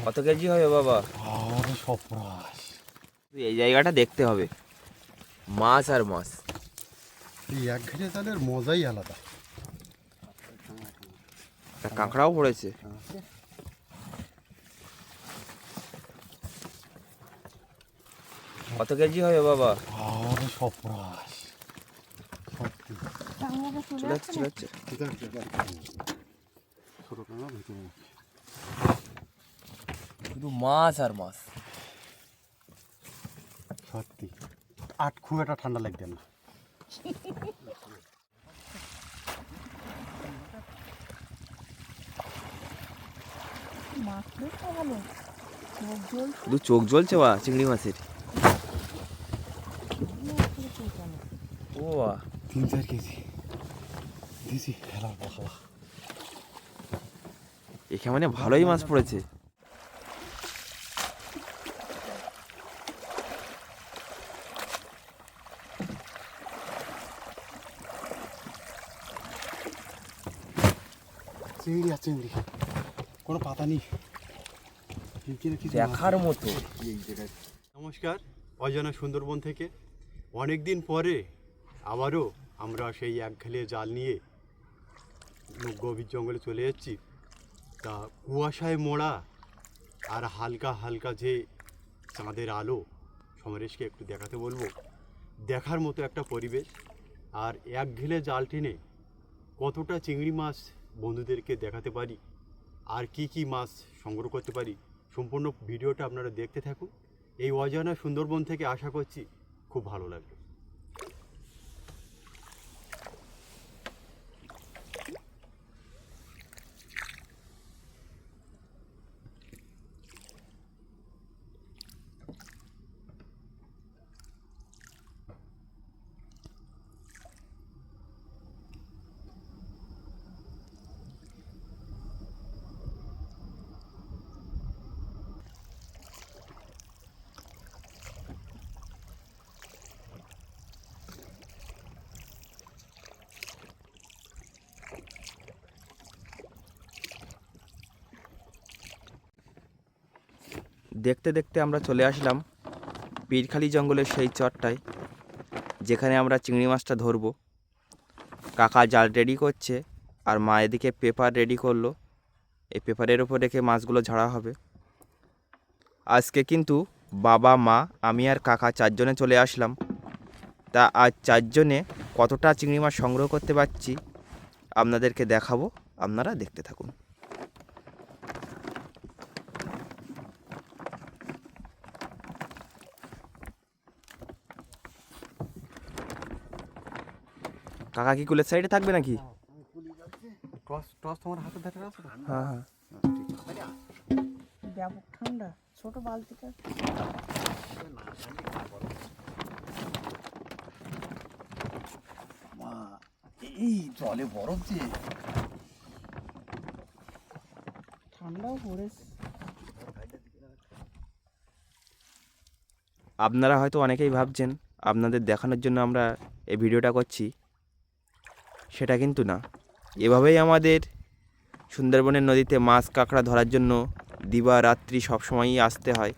কত কেজি হবে বাবা? আরে সপ্রাস, এই জায়গাটা দেখতে হবে, মাছ আর মাছ। এই এক ঘেরে জালের মজাই আলাদা। একটা কাঁকড়াও পড়েছে। কত কেজি হবে বাবা? আরে সপ্রাস, সত্যি চলে যাচ্ছে চলে যাচ্ছে। ছোট কাঁকড়া ভিতরে শুধু মাছ আর মাছ। সত্যি আর খুব একটা ঠান্ডা লাগবে না। শুধু চোখ জ্বলছে বা চিংড়ি মাছের। ও বাহ, 3-4 কেজি দিছি হেলার বাবা। এখানে মানে ভালোই মাছ পড়েছে। চিংড়ি আর চিংড়ি, কোনো পাতা নেই। দেখার মতো। নমস্কার, অজানা সুন্দরবন থেকে অনেক দিন পরে আবারও আমরা সেই একঘেলে জাল নিয়ে গভীর জঙ্গলে চলে যাচ্ছি। তা কুয়াশায় মোড়া আর হালকা হালকা যে চাঁদের আলো, সমরেশকে একটু দেখাতে বলবো। দেখার মতো একটা পরিবেশ। আর একঘেলে জাল টেনে কতটা চিংড়ি মাছ বন্ধুদেরকে দেখাতে পারি আর কি কি মাছ সংগ্রহ করতে পারি, সম্পূর্ণ ভিডিওটা আপনারা দেখতে থাকুন। এই অজানা সুন্দরবন থেকে আশা করছি খুব ভালো লাগবে। দেখতে দেখতে আমরা চলে আসলাম পীরখালি জঙ্গলের সেই চরটায়, যেখানে আমরা চিংড়ি মাছটা ধরবো। কাকা জাল রেডি করছে আর মা এদিকে পেপার রেডি করলো। এই পেপারের ওপর রেখে মাছগুলো ঝাড়া হবে। আজকে কিন্তু বাবা, মা, আমি আর কাকা 4 জনে চলে আসলাম। তা আজ 4 জনে কতটা চিংড়ি মাছ সংগ্রহ করতে পারছি আপনাদেরকে দেখাবো, আপনারা দেখতে থাকুন। কাকা কি কুলের সাইডে থাকবে নাকি? টস টস তোমার হাতে ধরে আছে? হ্যাঁ হ্যাঁ। ব্যাপক ঠান্ডা, ছোট বালতিটা। মা, এই জলে বরফ যে ঠান্ডাও পড়েছে। আপনারা হয়তো অনেকেই ভাবছেন আপনাদের দেখানোর জন্য আমরা এই ভিডিওটা করছি, সেটা কিন্তু না। এভাবেই আমাদের সুন্দরবনের নদীতে মাছ কাঁকড়া ধরার জন্য দিবা রাত্রি সবসময়ই আসতে হয়।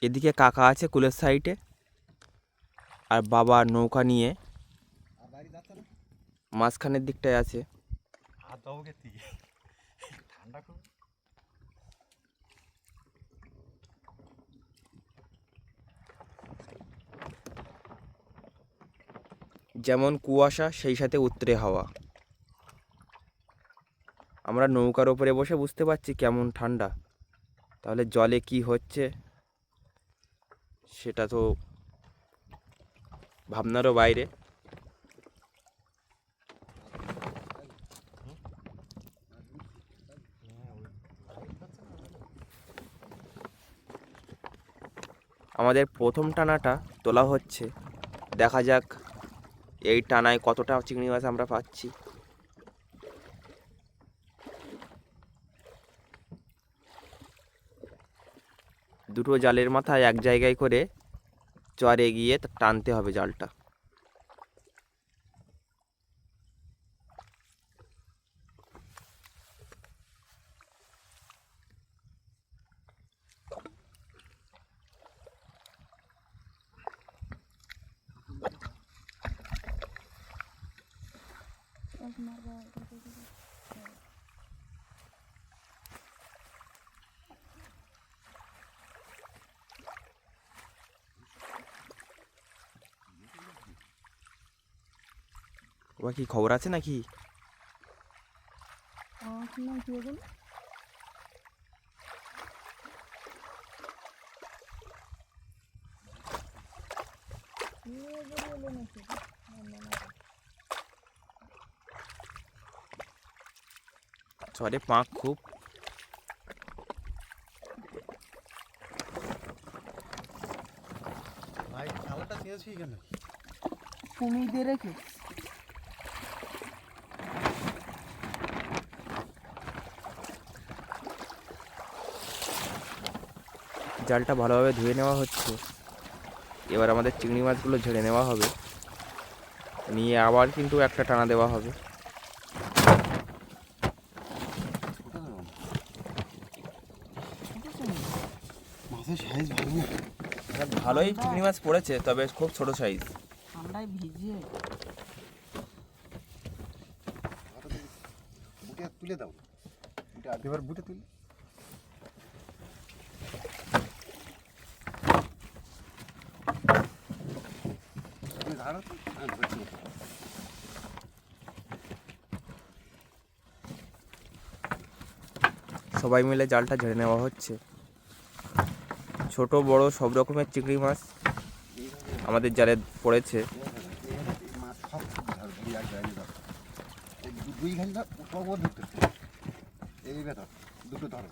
এদিকে কাকা আছে কুলের সাইডে, আর বাবা নৌকা নিয়ে মাঝখানের দিকটায় আছে। হাত দাও গেতি ঠান্ডা খুব। যেমন কুয়াশা সেই সাথে উতরে হাওয়া। আমরা নৌকার ওপরে বসে বুঝতে পারছি কেমন ঠান্ডা, তাহলে জলে কি হচ্ছে সেটা তো ভাবনারও বাইরে। আমাদের প্রথম টানাটা তোলা হচ্ছে, দেখা যাক এই টানায় কতটা চিংড়ি মাছ আমরা পাচ্ছি। দুটো জালের মাথায় এক জায়গায় করে চরে গিয়ে টানতে হবে জালটা। ওর কি খবর আছে নাকি? চরে পাঁক খুব। ভাই খেলাটা চেয়েছি কেন? কুমির দিয়ে রেখে জালটা ভালোভাবে ধুয়ে নেওয়া হচ্ছে। এবার আমাদের চিংড়ি মাছগুলো ঝেড়ে নেওয়া হবে, নিয়ে আবার কিন্তু একটা টানা দেওয়া হবে। মাছের সাইজ ভালো না। ভালোই চিংড়ি মাছ পড়েছে, তবে খুব ছোট সাইজ। ঠান্ডায় ভিজিয়ে বুটে তুলে দাও, এবার বুটে তুলে সবাই মিলে জালটা ঝেড়ে নেওয়া হচ্ছে। ছোট বড় সব রকমের চিংড়ি মাছ আমাদের জালে পড়েছে। মাছ সব দুই ঘন্টা ধরতে এই বেতর দুটো ধরো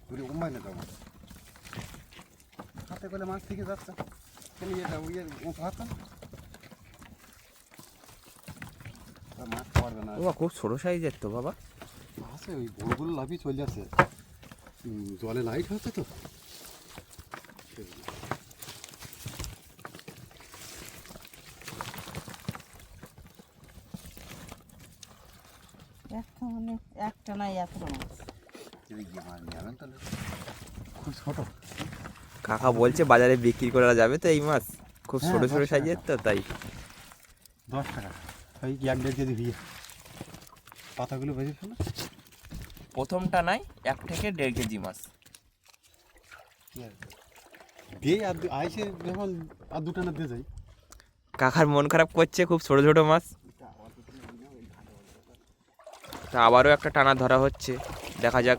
ঘুরে উম্মাই না যাবো হাতে করে মাছ থেকে যাচ্ছে কেন ইয়ে যাবো ইয়ে হাত মাছ পারবে না। বাবা খুব ছোট সাইজের তো বাবা। আছে ওই বড়গুলো লাফিয়ে চলে যাচ্ছে, জলে লাইট হচ্ছে তো। একটা মানে একটা নাই এতটা মাছ খুব ছোট। কাকা বলছে বাজারে বিক্রি করা যাবে তো এই মাছ, খুব ছোট ছোট 10 সাইজের তো, তাই 10 টাকা ওই 1-1.5 কেজি ভিড় পাতাগুলো বেজে ফেলো। প্রথমটা নাই 1 থেকে 1.5 কেজি মাছ। দিয়ে আর আইসে যখন আর দুটো না দিয়ে যাই। কাকার মন খারাপ করছে, খুব ছোট ছোট মাছ। তা আবারও একটা টানা ধরা হচ্ছে, দেখা যাক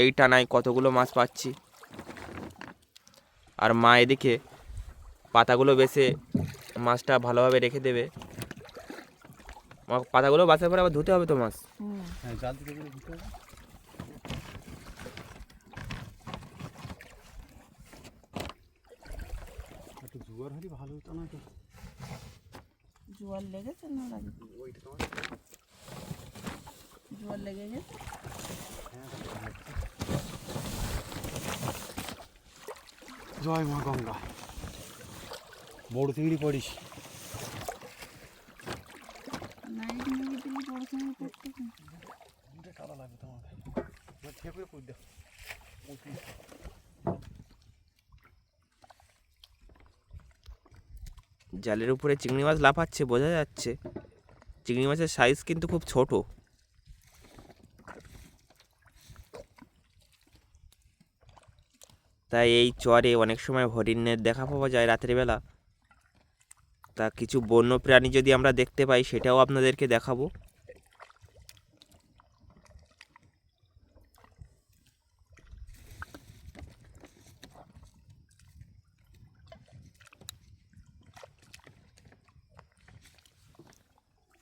এই টানায় কতগুলো মাছ পাচ্ছি। আর মা এদিকে পাতাগুলো বেছে মাছটা ভালোভাবে রেখে দেবে। পাতাগুলো বাছার পরে আবার ধুতে হবে তো মাছ। হ্যাঁ জাল দিতে গেলে দিতে হবে। একটু জোয়ার হলে ভালো হতো না তো। জোয়ার লেগেছে না লাগে? জোয়ার লেগে গেছে। জয় মা গঙ্গা। বড় চিংড়ি পড়িস। নাইট মুভি দিলে বড় সময় করতে কাদা লাগবে তোমার ঠেকুরে পুষ দাও। জালের উপরে চিংড়ি মাছ লাফাচ্ছে, বোঝা যাচ্ছে। চিংড়ি মাছের সাইজ কিন্তু খুব ছোট। তাই এই চরে অনেক সময় হরিণের দেখা পাওয়া যায় রাতের বেলা। তা কিছু বন্য প্রাণী যদি আমরা দেখতে পাই সেটাও আপনাদেরকে দেখাবো।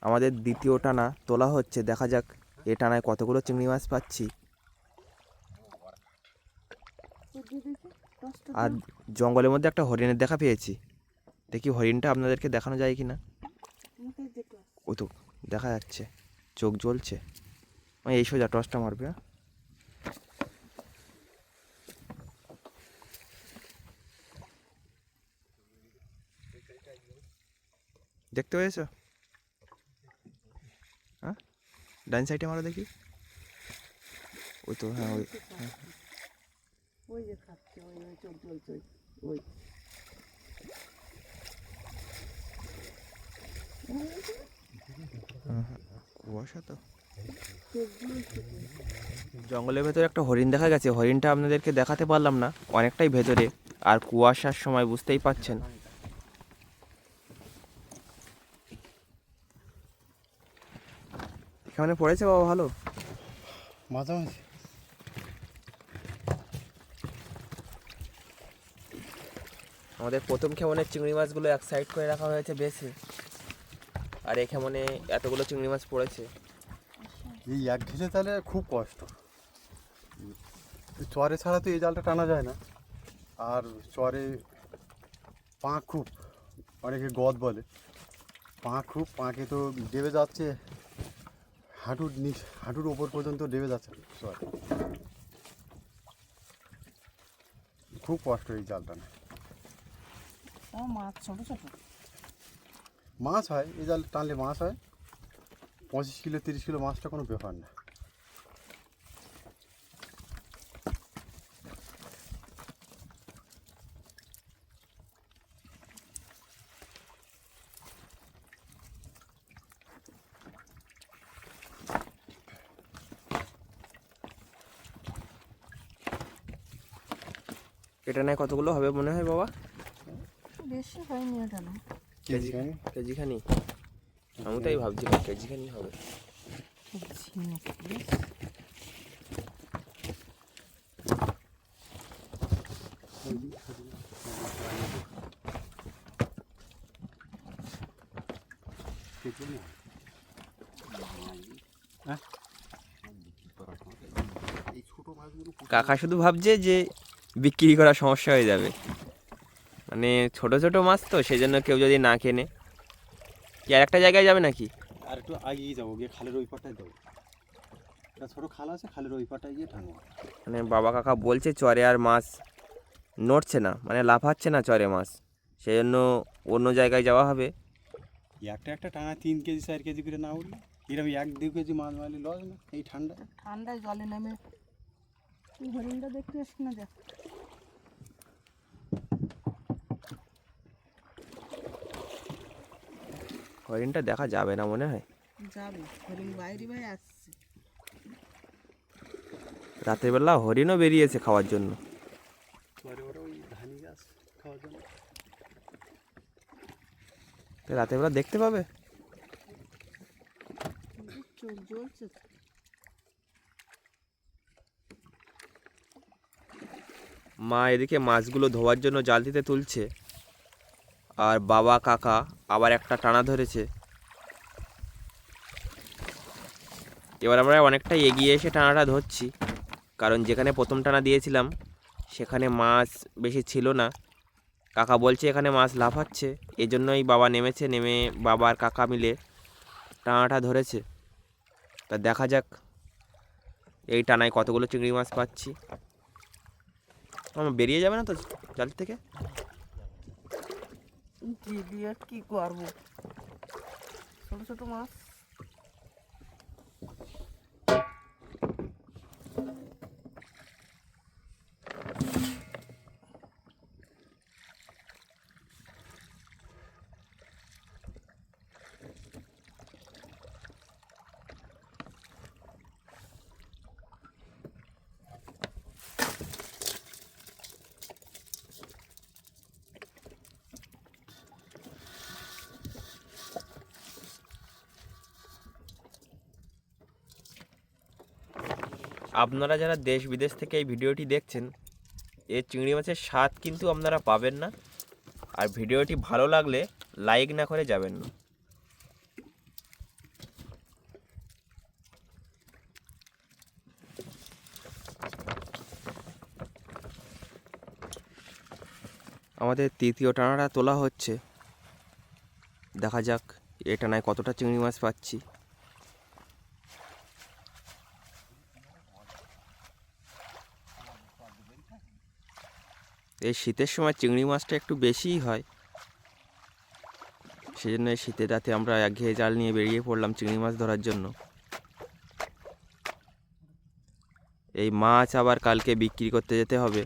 আমাদের দ্বিতীয় টানা তোলা হচ্ছে, দেখা যাক এ টানায় কতগুলো চিংড়ি মাছ পাচ্ছি। আর জঙ্গলের মধ্যে একটা হরিণের দেখা পেয়েছি, দেখি হরিণটা আপনাদেরকে দেখানো যায় কি না। ওই তো দেখা যাচ্ছে, চোখ জ্বলছে। এই সোজা টসটা মারবে। দেখতে পেয়েছো? হ্যাঁ ডাইন সাইডে মারো দেখি। ওই তো হ্যাঁ ওই ওই যে খাচ্ছে ওই ওই চোখ জ্বলছে ওই ওই কুয়াশা তো। চোখ জ্বলছে তো। জঙ্গলের ভেতরে একটা হরিণ দেখা গেছে, হরিণটা আপনাদেরকে দেখাতে পারলাম না, অনেকটাই ভেতরে, আর কুয়াশার সময় বুঝতেই পাচ্ছেন। এখানে পড়েছে বাবা ভালো। মাঝামাঝি আমাদের প্রথম খেমনের চিংড়ি মাছগুলো এক সাইড করে রাখা হয়েছে বেছে, আর এই খেমনে এতগুলো চিংড়ি মাছ পড়েছে। এই এক ঘেলে তাহলে খুব কষ্ট। চরে ছাড়া তো এই জালটা টানা যায় না। আর চরে পাঁক খুব, অনেকে গদ বলে, পাঁক খুব, পাঁকে তো ডেবে যাচ্ছে হাঁটুর ওপর পর্যন্ত ডেবে যাচ্ছে চরে। খুব কষ্ট এই জাল টানা। মাছ ছোট ছোট। মাছ হয়, এই জাল টানলে মাছ হয়, 25 কিলো 30 কিলো মাছটা কোনো ব্যাপার না। এটা নয় কতগুলো হবে মনে হয় বাবা? বেশি হয়নি এটা না। কেজিখানি? আমি তাই ভাবছিলাম কেজিখানি হবে। কাকা শুধু ভাবছে যে বিক্রি করা সমস্যা হয়ে যাবে, মানে ছোট ছোট মাছ তো, সেই জন্য কেউ যদি না কেনে। কি আর একটা জায়গায় যাবে নাকি? আর একটু আগিয়ে যাবো, গিয়ে খালের ওই পারটায় যাবো। একটা ছোটো খাল আছে, খালের ওই পারটায় গিয়ে টানবো। মানে বাবা কাকা বলছে চরে আর মাছ নড়ছে না, মানে লাফাচ্ছে না চরে মাছ, সেই জন্য অন্য জায়গায় যাওয়া হবে। একটা টানা 3 কেজি 4 কেজি করে না উঠলে এরকম 1-2 কেজি মাছ মারলে লস না এই ঠান্ডা। ঠান্ডায় জলে নেমে তুই হরিণটা দেখতে আসিস না? দেখ হরিণটা দেখা যাবে না মনে হয়, যাবে, হরিণ বাইরে ভাই আসছে। রাতের বেলা হরিণও বেরিয়েছে খাওয়ার জন্য। পরে ওরা ওই ধানি গাছ খাওয়ার জন্য। তো রাতের বেলা দেখতে পাবে। চোখ জ্বলছে তো। মা এদিকে মাছগুলো ধোয়ার জন্য জালতিতে তুলছে, আর বাবা কাকা আবার একটা টানা ধরেছে। এবার আমরা অনেকটা এগিয়ে এসে টানাটা ধরছি, কারণ যেখানে প্রথম টানা দিয়েছিলাম সেখানে মাছ বেশি ছিল না। কাকা বলছে এখানে মাছ লাফাচ্ছে, এজন্যই বাবা নেমেছে, নেমে বাবা আর কাকা মিলে টানাটা ধরেছে। তা দেখা যাক এই টানায় কতগুলো চিংড়ি মাছ পাচ্ছি। আমার বেরিয়ে যাবে না তো জাল থেকে? দিয়ে কি করবো, ছোট ছোট মাছ। আপনারা যারা দেশ বিদেশ থেকে এই ভিডিওটি দেখছেন, এই চিংড়ি মাছের স্বাদ কিন্তু আপনারা পাবেন না। আর ভিডিওটি ভালো লাগলে লাইক না করে যাবেন না। আমাদের তৃতীয় টানাটা তোলা হচ্ছে, দেখা যাক এ টানায় কতটা চিংড়ি মাছ পাচ্ছি। এই শীতের সময় চিংড়ি মাছটা একটু বেশিই হয়, সেই জন্য এই শীতের রাতে আমরা একঘেয়ে জাল নিয়ে বেরিয়ে পড়লাম চিংড়ি মাছ ধরার জন্য। এই মাছ আবার কালকে বিক্রি করতে যেতে হবে।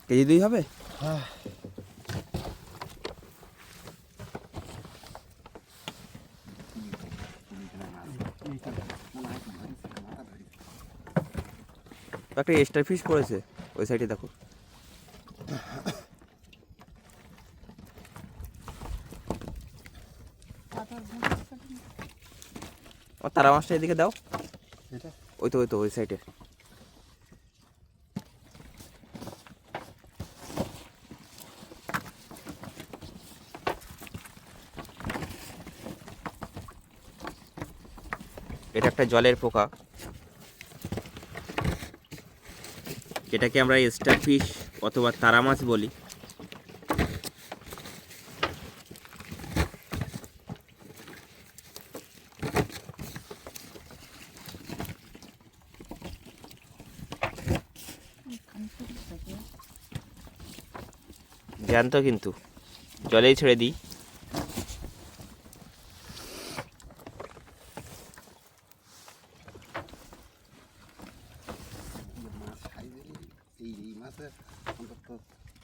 কেজি 2 হবে? হ্যাঁ, একটা এক্সট্রা ফিশ পড়েছে ওই সাইডে দেখো। ও তারা মাছটা এদিকে দাও। এটা ওই তো ওই সাইডে। এটা একটা জলের পোকা, এটাকে আমরা স্টার ফিশ অথবা তারা মাছ বলি। জ্যান্ত কিন্তু জলেই ছেড়ে দিই। মাছ সাইজের এই মাছে অন্তত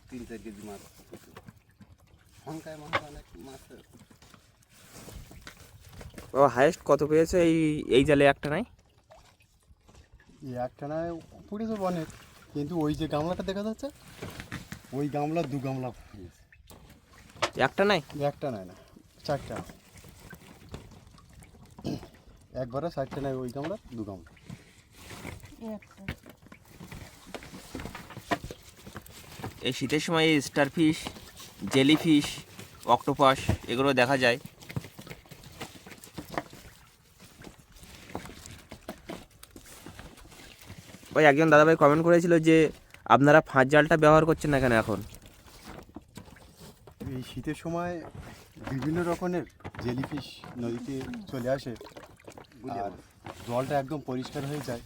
3-4 কেজি মাছ সংখ্যায় মাছ অনেক মাছ। ও হায়েস্ট কত পেয়েছো এই জালে একটা নাই? এই একটানায় পড়েছে অনেক, কিন্তু ওই যে গামলাটা দেখা যাচ্ছে ওই গামলা 2 গামলা হয়েছে। একটা নাই? একটা নাই না, 4টা। একবারে 4টা নাই, ওই গামলা 2 গামলা। এই শীতের সময় এই star fish, jelly fish, octopus এগুলো দেখা যায়। ওই একজন দাদাভাই কমেন্ট করেছিল যে আপনারা ফাঁস জালটা ব্যবহার করছেন না কেন এখন? এই শীতের সময় বিভিন্ন রকমের জেলিফিশ নদীতে চলে আসে, আর জলটা একদম পরিষ্কার হয়ে যায়।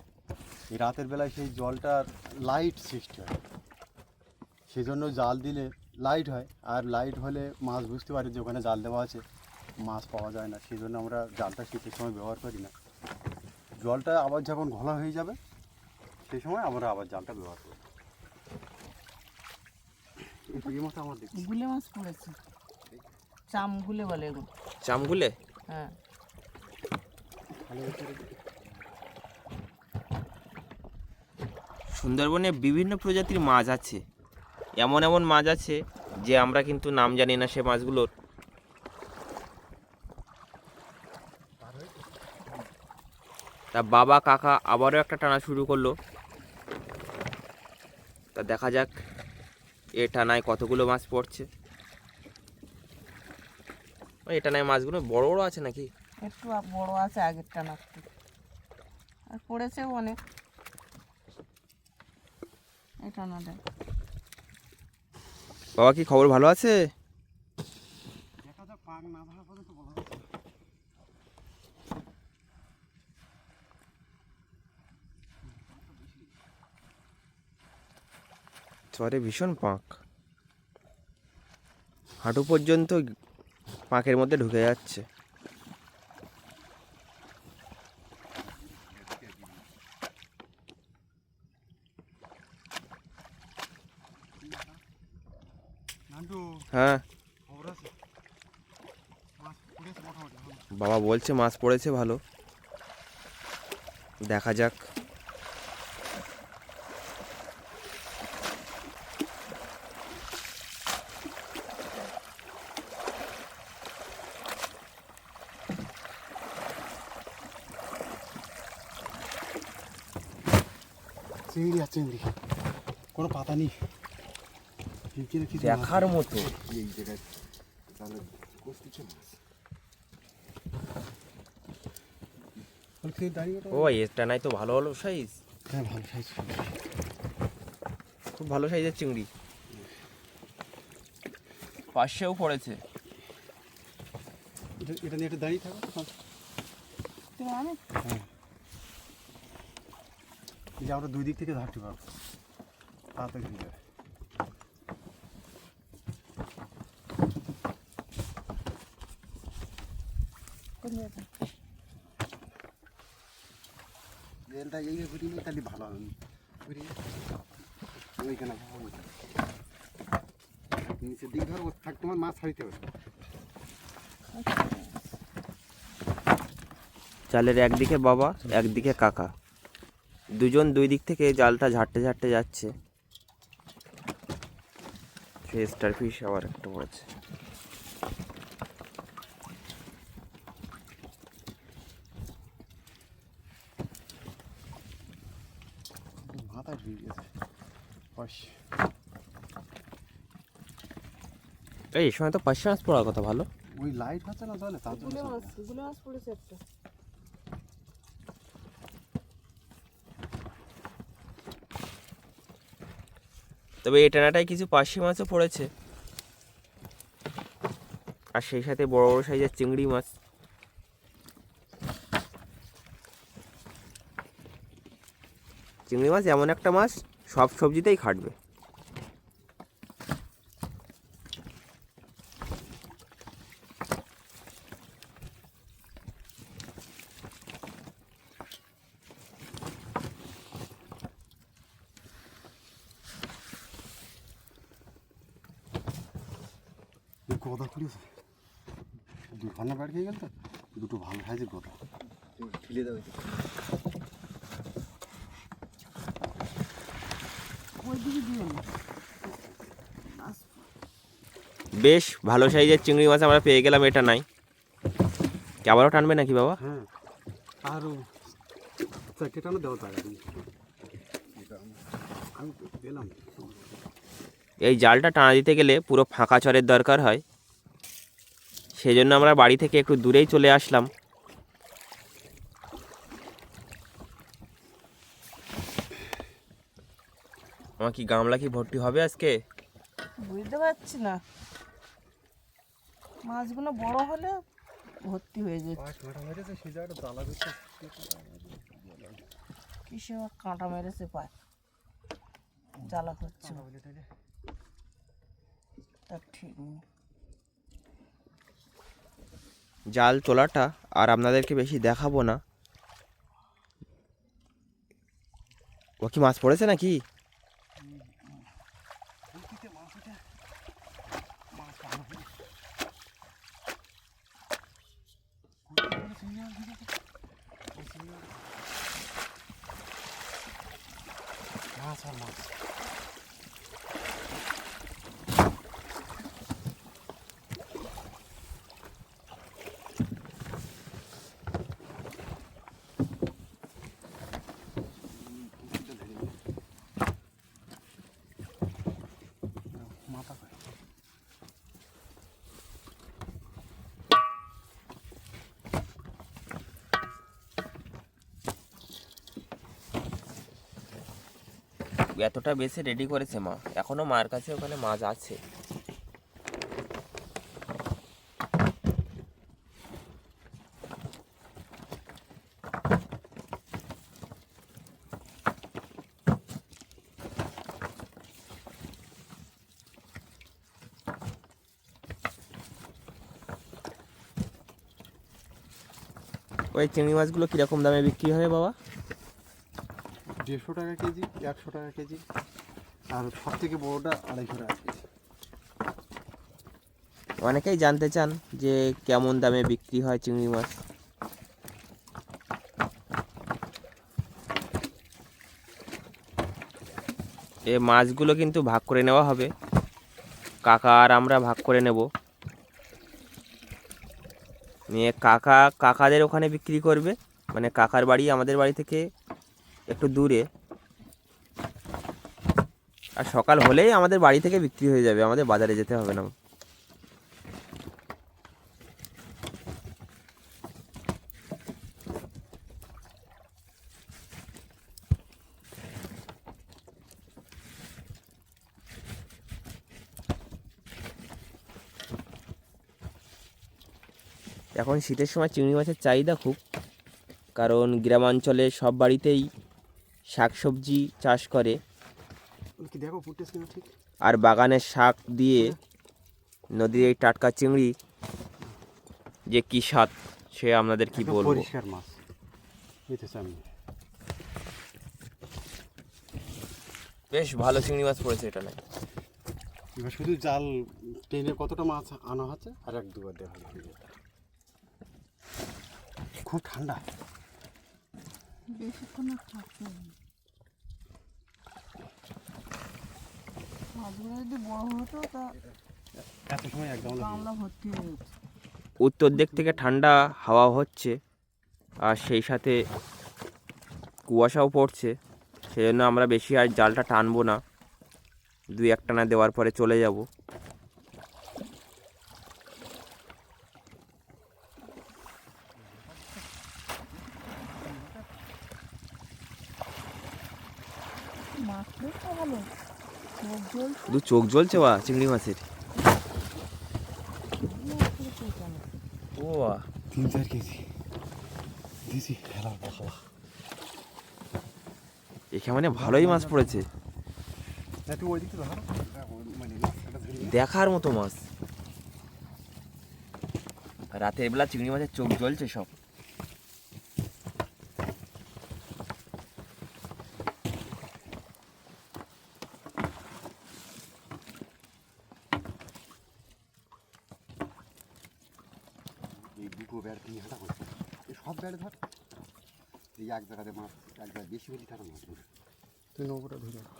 এই রাতের বেলায় সেই জলটার লাইট সৃষ্টি হয়, সেজন্য জাল দিলে লাইট হয়, আর লাইট হলে মাছ বুঝতে পারে যে ওখানে জাল দেওয়া আছে, মাছ পাওয়া যায় না। সেই জন্য আমরা জালটা শীতের সময় ব্যবহার করি না। জলটা আবার যখন ঘোলা হয়ে যাবে সেই সময় আমরা আবার জালটা ব্যবহার করি। এই মতো আমার দেখছি গুলে মাছ পড়েছে, চামগুলে বলে এগুলো। চামগুলে? হ্যাঁ, সুন্দরবনে বিভিন্ন প্রজাতির মাছ আছে, এমন এমন মাছ আছে যে আমরা কিন্তু নাম জানি না সে মাছগুলোর। তা বাবা কাকা আবারও একটা টানা শুরু করলো, তা দেখা যাক এ টানায় কতগুলো মাছ পড়ছে। এ টানায় মাছগুলো বড় বড় আছে নাকি? একটু বড় আছে আগের টানা একটু, আর পড়েছেও অনেক এই টানাটা। বাবা কি খবর, ভালো আছে? দেখা যাক, পাক না ধরা পর্যন্ত বলা যাচ্ছে না। চরে ভীষণ পাঁক, হাঁটু পর্যন্ত পাঁকের মধ্যে ঢুকে যাচ্ছে। নান্টু, হ্যাঁ খবর আছে? মাছ পড়েছে মোটামুটি ভালো। বাবা বলছে মাছ পড়েছে ভালো, দেখা যাক। চিংড়ি আর চিংড়ি, কোনো পাতা নেই। দেখার মতো। এই জায়গায় তাহলে কষতেছে মাছ। দাঁড়িয়ে ও এটা নাই তো ভালো ভালো সাইজ, হ্যাঁ, ভালো সাইজ, খুব ভালো সাইজের চিংড়ি, পাশেও পড়েছে। এটা নিয়ে একটু দাঁড়িয়ে থাকো। তুমি আনো? হ্যাঁ, এই যে আমরা 2 দিক থেকে ধরতে পারবো, তাড়াতাড়ি হয়ে যাবে। এটা এইভাবে ঘুরিয়ে নিয়ে তাহলে ভালো হবে ঘুরিয়ে ওইখানে নিচের দিকে ধর থাক তোমার মাছ ছাড়িতে হবে। জালের একদিকে বাবা একদিকে কাকা, দুজন দুই দিক থেকে জালটা ঝাড়তে ঝাড়তে যাচ্ছে। স্টার ফিশ আবার একটা পড়েছে। মাথায় ঢুকে গেছে এই সময় তো 500 মাছ পড়ার কথা ভালো। ওই লাইট হচ্ছে না তাহলে তার জন্য গুলো মাছ পড়েছে একটা। তবে এই টানাটায় কিছু 500 মাছও পড়েছে, আর সেই সাথে বড় বড় সাইজের চিংড়ি মাছ। চিংড়ি মাছ এমন একটা মাছ সব সবজিতেই খাটবে। গোদা খুঁড়িয়েছে দুখানা ব্যাট খেয়ে গেল তো, দুটো ভালো সাইজের গোদা ঠেলে দেওয়া হয়েছে। ওই দিকে দিয়ে না বেশ ভালো সাইজের চিংড়ি মাছ আমরা পেয়ে গেলাম। এটা নাই কি আবারও টানবে নাকি বাবা? হ্যাঁ, আরও চারটে টানো দেওয়া থাকে আমি দিলাম। এই জালটা টানা দিতে গেলে পুরো ফাঁকা চরের দরকার হয়, সেই জন্য আমরা বাড়ি থেকে একটু দূরেই চলে আসলাম। আমার কি গামলা কি ভর্তি হবে আজকে? বুঝতে পারছি না, মাছগুলো বড় হলে ভর্তি হয়ে যেত। কিসে আবার কাঁটা মেরেছে পায়, জ্বালা করছে তার ঠিক নেই। জাল তোলাটা আর আপনাদেরকে বেশি দেখাবো না। ও কি মাছ পড়েছে নাকি? মাছ আর মাছ মাথা এতটা বেশি রেডি করেছে মা, এখনো মার কাছে ওখানে মাছ আছে। ওই চিংড়ি মাছগুলো কিরকম দামে বিক্রি হবে বাবা? 150 টাকা কেজি, 100 টাকা কেজি, আর সব থেকে বড়োটা 250 টাকা কেজি। অনেকেই জানতে চান যে কেমন দামে বিক্রি হয় চিংড়ি মাছ। এই মাছগুলো কিন্তু ভাগ করে নেওয়া হবে, কাকা আর আমরা ভাগ করে নেব, নিয়ে কাকাদের ওখানে বিক্রি করবে। মানে কাকার বাড়ি আমাদের বাড়ি থেকে একটু দূরে, আর সকাল হলেই আমাদের বাড়ি থেকে বিক্রি হয়ে যাবে, আমাদের বাজারে যেতে হবে না। এখন শীতের সময় চিংড়ি মাছের চাহিদা খুব, কারণ গ্রামাঞ্চলে সব বাড়িতেই শাকসবজি চাষ করে, কি দেখো ফুটেছে না ঠিক, আর বাগানের শাক দিয়ে নদীর এই টাটকা চিংড়ি যে কী স্বাদ সে আপনাদের কি একদম বলবো। পরিষ্কার মাছ পেতেছি আমি। বেশ ভালো চিংড়ি মাছ পড়েছে এটা নাই। এবার শুধু জাল টেনে কতটা মাছ আনা হচ্ছে আর এক দুবার দেওয়া হয়ে যেত। খুব ঠান্ডা। বেশিক্ষণ আর থাকতে হবে না। মাছগুলো যদি বড় হতো তা এত সময় এক গামলা গামলা ভর্তি হয়ে যেত। উত্তর দিক থেকে ঠান্ডা হাওয়া হচ্ছে আর সেই সাথে কুয়াশাও পড়ছে, সেই জন্য আমরা বেশি আর জালটা টানবো না, দুই এক টানা দেওয়ার পরে চলে যাব। মাছ বেশ ভালো, চোখ জ্বলছে। শুধু চোখ জ্বলছে বা চিংড়ি মাছের। ও বাহ, 3-4 কেজি দিছি খেলা বাবা। এখানে মানে ভালোই মাছ পড়েছে, একটু ওই দিকে ধরো মানে মাছটা ধরে নিয়ে। দেখার মতো মাছ। রাতের বেলা চিংড়ি মাছের চোখ জ্বলছে সব। এই দুটো ব্যাট নিয়ে হাঁটা করছে, এই সব ব্যাট ধর, এই এক জায়গাতে মাছ এক জায়গায় বেশি বেশি টাকা মাছ ধরে। তুই নৌকোটা ধরে রাখ।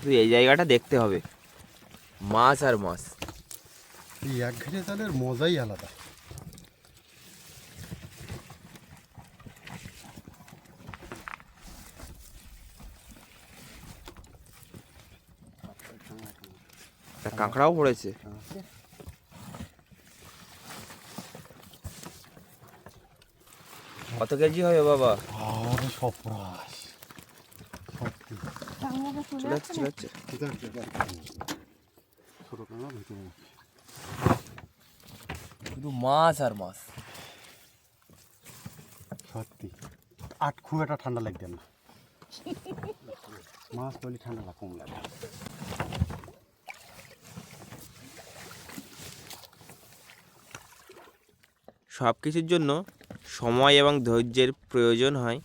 তুই এই জায়গাটা দেখতে হবে, মাছ আর মাছ। এই এক ঘেরে জালের মজাই আলাদা। একটা কাঁকড়াও পড়েছে। কত কেজি হবে বাবা? আরে সপ্রাস সত্যি টাংলাটা চলে চলে যাচ্ছে যাচ্ছে, চলে না? যাচ্ছে। ছোটো কাঁকড়া ভিতরে শুধু মাছ আর মাছ। সত্যি আর খুব একটা ঠান্ডা লাগবে না, মাছ বলি ঠান্ডাটা কম লাগে। সব কিছুর জন্য সময় এবং ধৈর্যের প্রয়োজন হয়।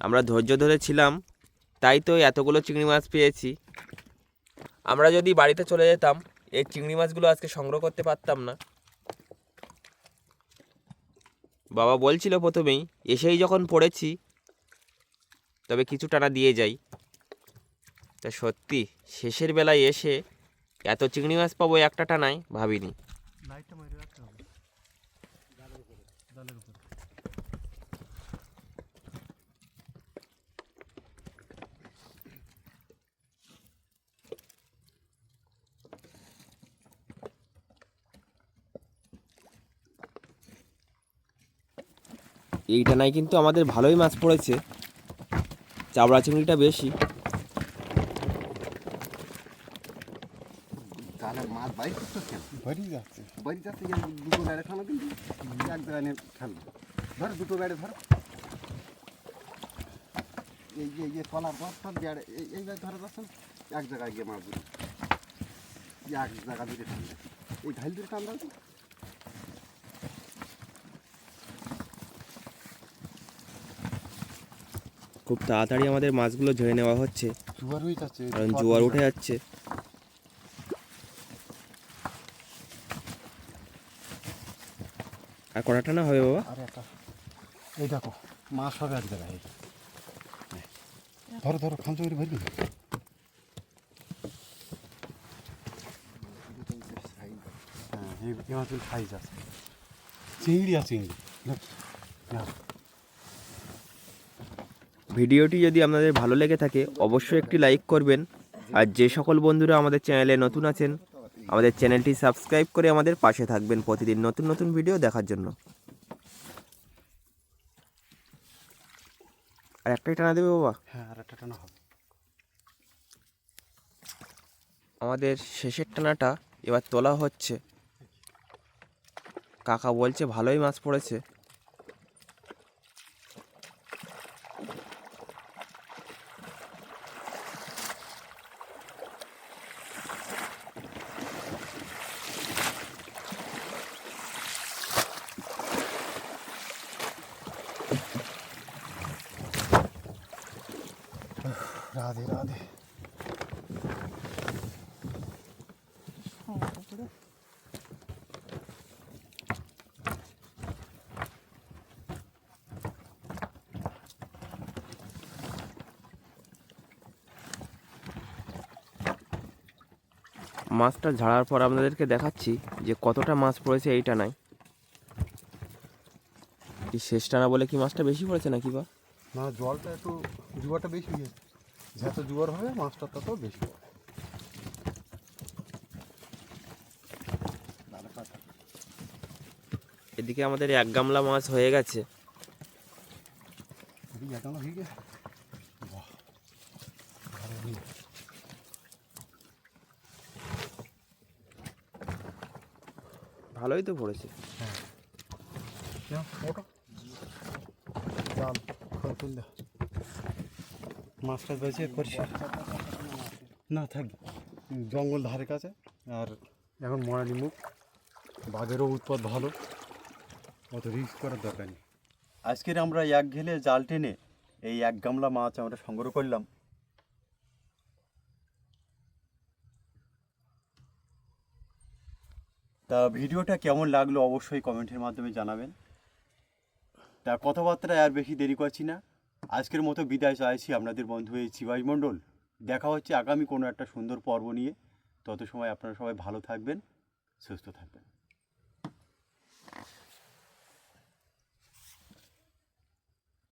আমরা ধৈর্য ধরেছিলাম, তাই তো এতগুলো চিংড়ি মাছ পেয়েছি। আমরা যদি বাড়িতে চলে যেতাম, এই চিংড়ি মাছগুলো আজকে সংগ্রহ করতে পারতাম না। বাবা বলছিল প্রথমেই, এসেই যখন পড়েছি তবে কিছু টানা দিয়ে যাই। তা সত্যি শেষের বেলায় এসে এত চিংড়ি মাছ পাবো একটা টানায় ভাবিনি। লাইটটা মেরে রাখতে হবে জালের উপরে। এই টানায় কিন্তু আমাদের ভালোই মাছ পড়েছে, চাবড়া চিংড়িটা বেশি। জালের মাছ বাইর করতে কেন বাড়ি যাচ্ছে বাড়ি যাচ্ছে, এই দুটো ব্যাটে ফেলো কিন্তু এক জায়গায় নিয়ে ফেলবো, ধরো দুটো ব্যাটে ধরো, এই যে তলার পর সব ব্যাট এই ব্যাট ধরা যাচ্ছে না, এক জায়গায় গিয়ে মাছ ধরে এক জায়গা ধরে ফেলবে, এই ঢাল ধরে টান দাও তো। খুব তাড়াতাড়ি আমাদের মাছগুলো ঝেড়ে নেওয়া হচ্ছে, জোয়ার হয়ে যাচ্ছে কারণ জোয়ার উঠে যাচ্ছে। আর কটা টানা হবে বাবা? আর একটা এই দেখো মাছ হবে এক জায়গায়, এই ধরো ধরো খামচা করে ভরবি। হ্যাঁ এই মাছগুলো সাইজ আছে, চিংড়ি আর চিংড়ি। ভিডিওটি যদি আপনাদের ভালো লেগে থাকে অবশ্যই একটি লাইক করবেন, আর যে সকল বন্ধুরা আমাদের চ্যানেলে নতুন আছেন আমাদের চ্যানেলটি সাবস্ক্রাইব করে আমাদের পাশে থাকবেন প্রতিদিন নতুন নতুন ভিডিও দেখার জন্য। আর একটাই টানা দেবে বাবা? হ্যাঁ আর একটা টানা হবে। আমাদের শেষের টানাটা এবার তোলা হচ্ছে। কাকা বলছে ভালোই মাছ পড়েছে। রাধে রাধে। মাছটা ঝাড়ার পর আপনাদেরকে দেখাচ্ছি যে কতটা মাছ পড়েছে এইটা নাই। এই শেষটা না বলে কি মাছটা বেশি পড়েছে নাকি বা? না, জলটা একটু জোয়ারটা বেশি হয়েছে। যত জোয়ার হবে মাছটা তত বেশি হবে। এদিকে আমাদের 1 গামলা মাছ হয়ে গেছে। এখনো হয়ে গেছে। বাহ, ভালো হয়ে। ভালোই তো পড়েছে। ওটা জাল খোল তুললে মাছটা বেঁচে করছি না, থাক। জঙ্গল ধারে কাছে, আর এখন মরালি মুখ, বাঘেরও উৎপাত ভালো, অত রিস্ক করার দরকার নেই। আজকের আমরা 1 ঘেলে জাল টেনে এই 1 গামলা মাছ আমরা সংগ্রহ করলাম। তা ভিডিওটা কেমন লাগলো অবশ্যই কমেন্টের মাধ্যমে জানাবেন। তা কথাবার্তা আর বেশি দেরি করছি না, আজকের মতো বিদায় চাইছি আপনাদের বন্ধু এই চিবাই মণ্ডল। দেখা হচ্ছে আগামী কোনো একটা সুন্দর পর্ব নিয়ে। তত সময় আপনারা সবাই ভালো থাকবেন, সুস্থ থাকবেন।